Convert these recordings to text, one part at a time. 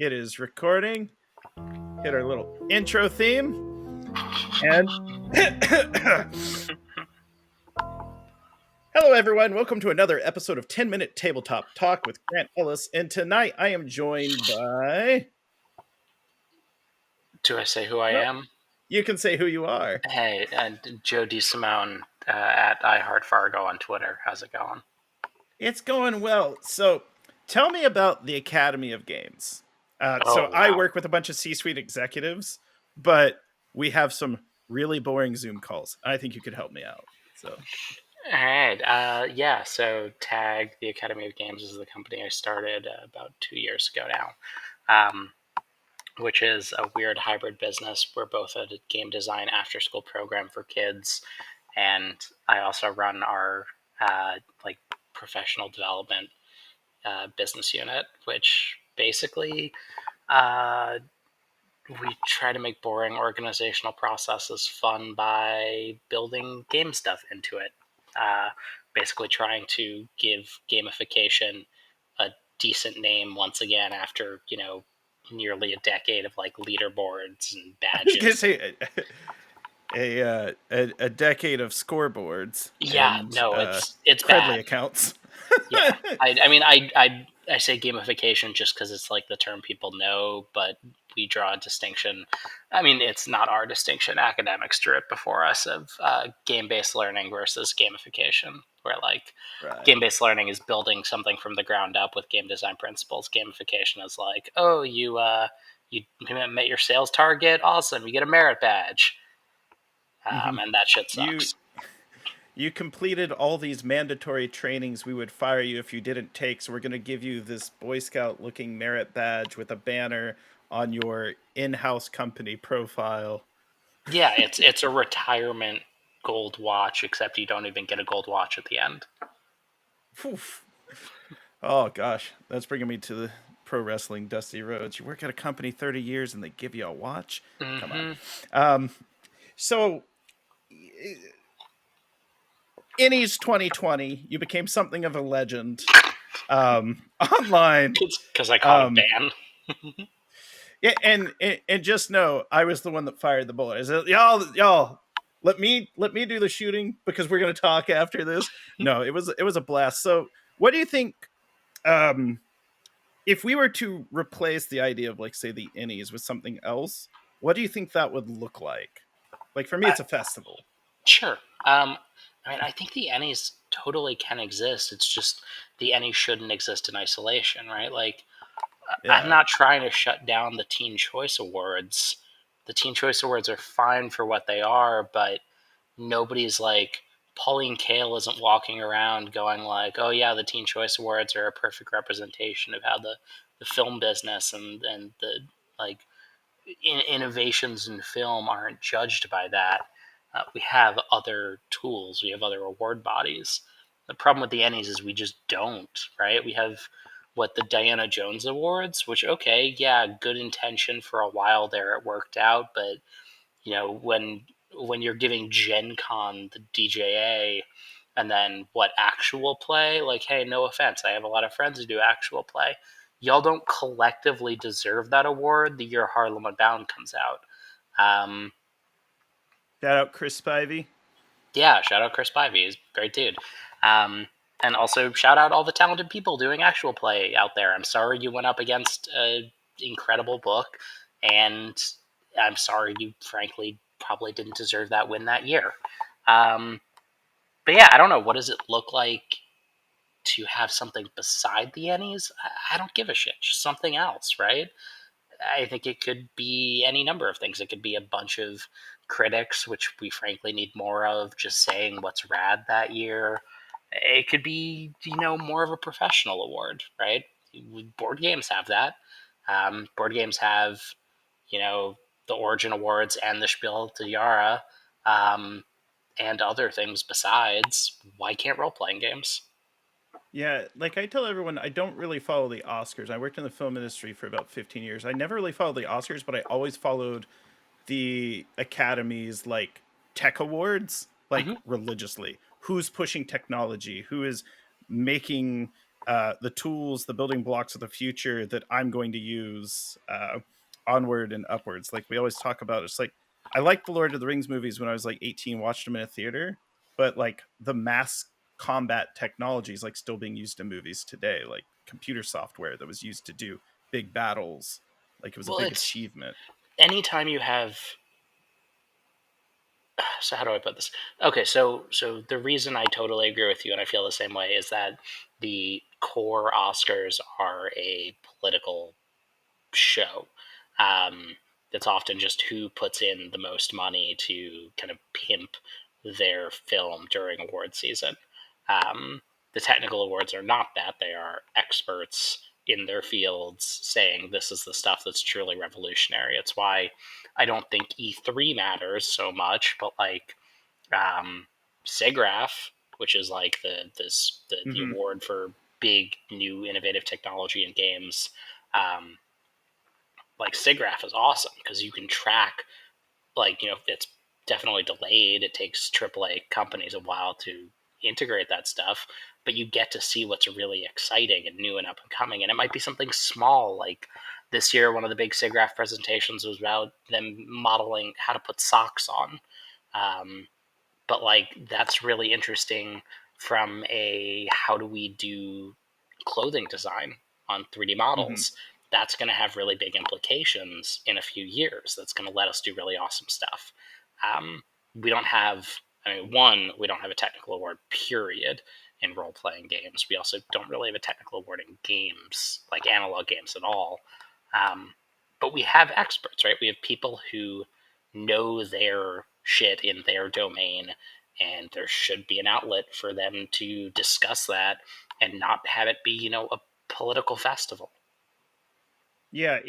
It is recording. Hit our little intro theme. And hello, everyone. Welcome to another episode of 10-Minute Tabletop Talk with Grant Ellis. And tonight I am joined by... Do I say who I am? You can say who you are. Hey, Joe DeSimone at iHeartFargo on Twitter. How's it going? It's going well. So tell me about the Academy of Games. Wow. I work with a bunch of C-suite executives, but we have some really boring Zoom calls. I think you could help me out. So, all right. So TAG, the Academy of Games, is the company I started about 2 years ago now, which is a weird hybrid business. We're both a game design after-school program for kids, and I also run our professional development business unit, which basically we try to make boring organizational processes fun by building game stuff into it. Basically trying to give gamification a decent name once again after, nearly a decade of leaderboards and badges. I was going to say a decade of scoreboards. Yeah, and, it's Credly bad. accounts. Yeah, I say gamification just because it's the term people know, but we draw a distinction. I mean, it's not our distinction. Academics drew it before us of game-based learning versus gamification, where right. Game-based learning is building something from the ground up with game design principles. Gamification is you met your sales target, awesome, you get a merit badge, and that shit sucks. You completed all these mandatory trainings we would fire you if you didn't take, so we're going to give you this Boy Scout-looking merit badge with a banner on your in-house company profile. Yeah, it's a retirement gold watch, except you don't even get a gold watch at the end. Oof. Oh, gosh. That's bringing me to the pro wrestling dusty roads. You work at a company 30 years and they give you a watch? Mm-hmm. Come on. So... Innies 2020, you became something of a legend online. Because I caught a ban. Yeah, and just know I was the one that fired the bullet. Is it y'all? Let me do the shooting because we're gonna talk after this. No, it was a blast. So, what do you think? If we were to replace the idea of say the Innies with something else, what do you think that would look like? Like for me, it's a festival. Sure. I think the Ennies totally can exist. It's just the Ennies shouldn't exist in isolation, right? Yeah. I'm not trying to shut down the Teen Choice Awards. The Teen Choice Awards are fine for what they are, but nobody's Pauline Kael isn't walking around going oh yeah, the Teen Choice Awards are a perfect representation of how the film business and the innovations in film aren't judged by that. We have other tools. We have other award bodies. The problem with the Ennies is we just don't, right? We have the Diana Jones Awards, which, okay, yeah, good intention for a while there. It worked out, but, when you're giving Gen Con the DJA and then actual play, hey, no offense, I have a lot of friends who do actual play. Y'all don't collectively deserve that award the year Harlem Unbound comes out. Shout out Chris Spivey. Yeah, shout out Chris Spivey. He's a great dude. And also shout out all the talented people doing actual play out there. I'm sorry you went up against an incredible book, and I'm sorry you frankly probably didn't deserve that win that year. But yeah, I don't know. What does it look like to have something beside the Ennies? I don't give a shit. Just something else, right? I think it could be any number of things. It could be a bunch of critics, which we frankly need more of, just saying what's rad that year. It could be, more of a professional award, right? Board games have that. Board games have, the Origin Awards and the Spiel des Jahres, and other things besides. Why can't role-playing games? Yeah, I tell everyone, I don't really follow the Oscars. I worked in the film industry for about 15 years. I never really followed the Oscars, but I always followed the Academy's tech awards religiously. Who's pushing technology? Who is making the tools, the building blocks of the future that I'm going to use onward and upwards. Like we always talk about, it's like I liked the Lord of the Rings movies when I was like 18, watched them in a theater, but like the mass combat technology is like still being used in movies today, like computer software that was used to do big battles. Like it was a Well, big it's achievement. anytime you have. So how do I put this? Okay, so the reason I totally agree with you and I feel the same way is that the core Oscars are a political show. Um, it's often just who puts in the most money to kind of pimp their film during award season. Um, the technical awards are not that; they are experts in their fields saying this is the stuff that's truly revolutionary. It's why I don't think E3 matters so much, but like um, SIGGRAPH, which is like the Hmm. award for big new innovative technology in games. Um, like SIGGRAPH is awesome because you can track, like, it's definitely delayed. It takes AAA companies a while to integrate that stuff, but you get to see what's really exciting and new and up and coming. And it might be something small. Like this year, one of the big SIGGRAPH presentations was about them modeling how to put socks on. Um, but like that's really interesting from a how do we do clothing design on 3D Hmm. models. That's going to have really big implications in a few years. That's going to let us do really awesome stuff. We don't have, I mean, one, we don't have a technical award, period, in role playing games. We also don't really have a technical award in games, like analog games at all. Um, but we have experts, right? We have people who know their shit in their domain, and there should be an outlet for them to discuss that and not have it be, a political festival. Yeah,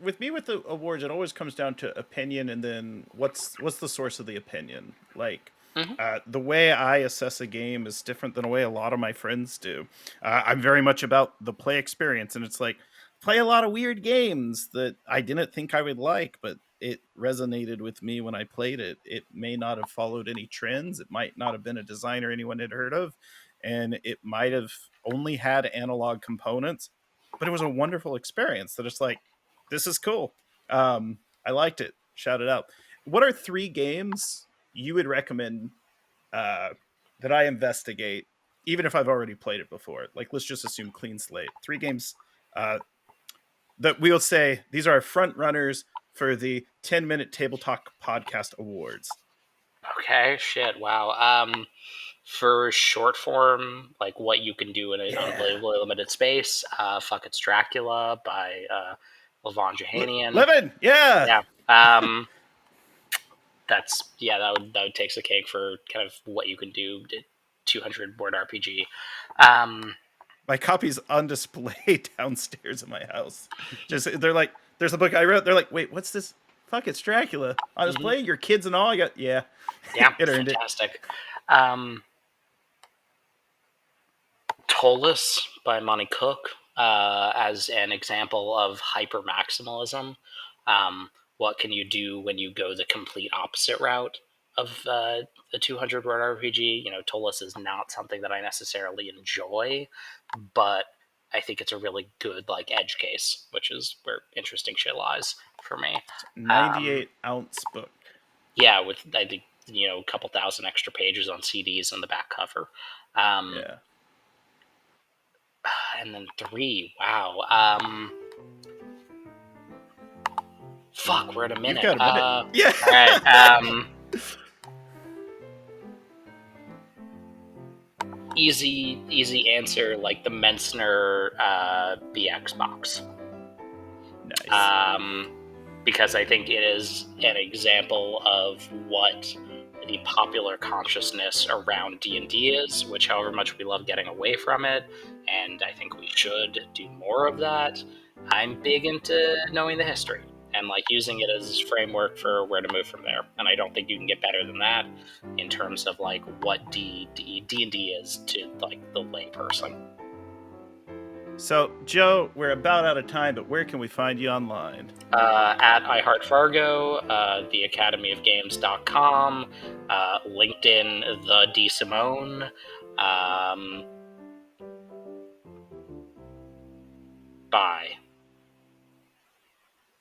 with me with the awards, it always comes down to opinion, and then what's the source of the opinion. Like Mm-hmm. the way I assess a game is different than the way a lot of my friends do. I'm very much about the play experience, and it's like play a lot of weird games that I didn't think I would like, but it resonated with me when I played it. It may not have followed any trends. It might not have been a designer anyone had heard of, and it might have only had analog components, but it was a wonderful experience. That it's like, this is cool. I liked it. Shout it out. What are 3 games you would recommend uh, that I investigate, even if I've already played it before? Like, let's just assume clean slate. 3 games uh, that we'll say these are our front runners for the 10-minute Table Talk Podcast Awards. Okay, shit, wow. For short form, like what you can do in an Yeah. unbelievably limited space, fuck it's Dracula by Levon Johanian. Levin, yeah. Yeah. That's yeah, that would take the cake for kind of what you can do. 200 word RPG. Um, My copy's on display downstairs in my house. Just they're like, there's a book I wrote. They're like, wait, what's this? Fuck, it's Dracula on mhm. display. Your kids and all. I got, yeah, Yeah, it earned it. fantastic. Um, Tolus by Monty Cook as an example of hyper maximalism. What can you do when you go the complete opposite route of the 200 word RPG? Tolus is not something that I necessarily enjoy, but I think it's a really good like edge case, which is where interesting shit lies for me. Um, 98-ounce book. yeah, with I think a couple thousand extra pages on CDs on the back cover. Um, Yeah, and then 3, wow. Fuck, we're at a you've minute. got a minute. Yeah. All right. Easy answer, like the Mensner BX box. Nice. Um, because I think it is an example of what the popular consciousness around D&D is, which however much we love getting away from it, and I think we should do more of that. I'm big into knowing the history and like using it as framework for where to move from there. And I don't think you can get better than that in terms of like what D&D is to like the lay person. So, Joe, we're about out of time, but where can we find you online? At iHeartFargo, theacademyofgames.com, LinkedIn, the DeSimone. Um, Bye.